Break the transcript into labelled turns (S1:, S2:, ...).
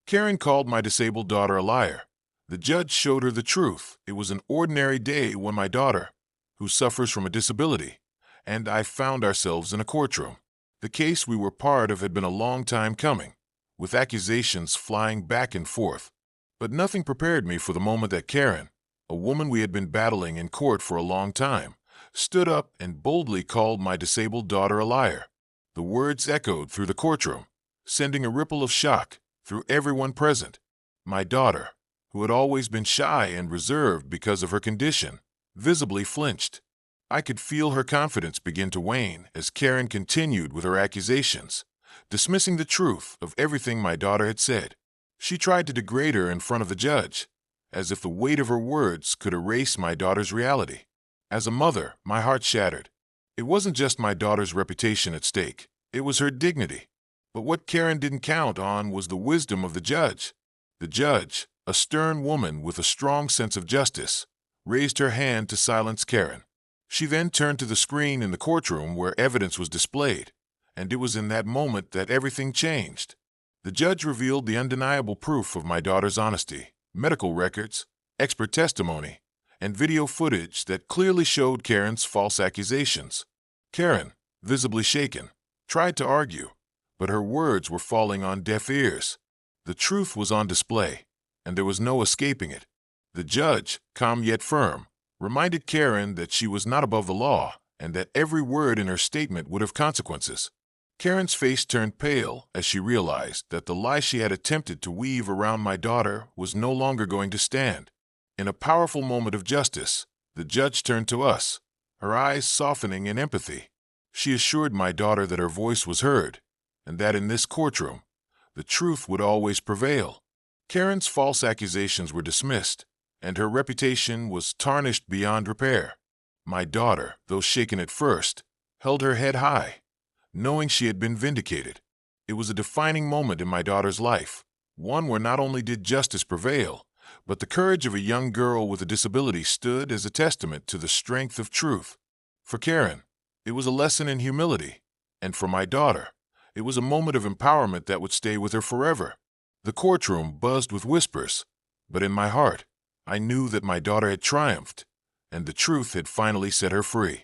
S1: Karen called my disabled daughter a liar. The judge showed her the truth. It was an ordinary day when my daughter, who suffers from a disability, and I found ourselves in a courtroom. The case we were part of had been a long time coming, with accusations flying back and forth. But nothing prepared me for the moment that Karen, a woman we had been battling in court for a long time, stood up and boldly called my disabled daughter a liar. The words echoed through the courtroom, sending a ripple of shock through everyone present. My daughter, who had always been shy and reserved because of her condition, visibly flinched. I could feel her confidence begin to wane as Karen continued with her accusations, dismissing the truth of everything my daughter had said. She tried to degrade her in front of the judge, as if the weight of her words could erase my daughter's reality. As a mother, my heart shattered. It wasn't just my daughter's reputation at stake, it was her dignity. But what Karen didn't count on was the wisdom of the judge. The judge, a stern woman with a strong sense of justice, raised her hand to silence Karen. She then turned to the screen in the courtroom where evidence was displayed, and it was in that moment that everything changed. The judge revealed the undeniable proof of my daughter's honesty, medical records, expert testimony, and video footage that clearly showed Karen's false accusations. Karen, visibly shaken, tried to argue, but her words were falling on deaf ears. The truth was on display, and there was no escaping it. The judge, calm yet firm, reminded Karen that she was not above the law and that every word in her statement would have consequences. Karen's face turned pale as she realized that the lie she had attempted to weave around my daughter was no longer going to stand. In a powerful moment of justice, the judge turned to us, her eyes softening in empathy. She assured my daughter that her voice was heard, and that in this courtroom, the truth would always prevail. Karen's false accusations were dismissed, and her reputation was tarnished beyond repair. My daughter, though shaken at first, held her head high, knowing she had been vindicated. It was a defining moment in my daughter's life, one where not only did justice prevail, but the courage of a young girl with a disability stood as a testament to the strength of truth. For Karen, it was a lesson in humility, and for my daughter, it was a moment of empowerment that would stay with her forever. The courtroom buzzed with whispers, but in my heart, I knew that my daughter had triumphed, and the truth had finally set her free.